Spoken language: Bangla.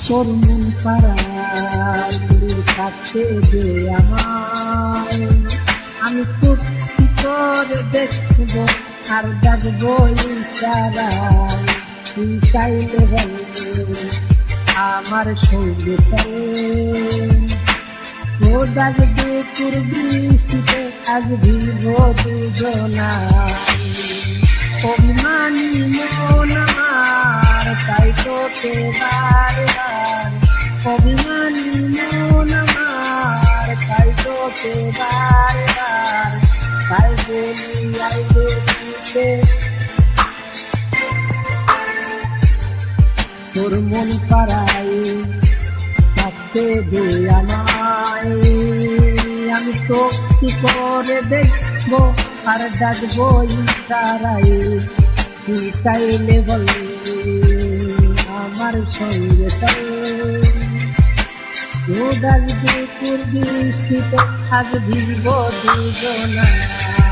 তোর মন পাড়ায় থাকতে দে আমায়, আমি চুক্তি করে দেখবো আর ডাকবো ইশারায়, তুই চাইলে বলবে আমার সঙ্গে চল। ও ডাকবে তোর বৃষ্টিতে আজ ভিজব দুজনায়, অভিমানী মন আমার তাই তোকে বারবার, অভিমানী মন আমার তাই তোকে বারবার, তাই বলি আইবে তুতে তোর মন পাড়ায় থাকতে দে আমায়, আমি চোখটি করে দেখবো আর ডাকবো ইশারায়, তুই চাইলে বলবি আমার সঙ্গে চল। ও ডাকবে তোর বৃষ্টিতে আজ ভিজব দুজনায়।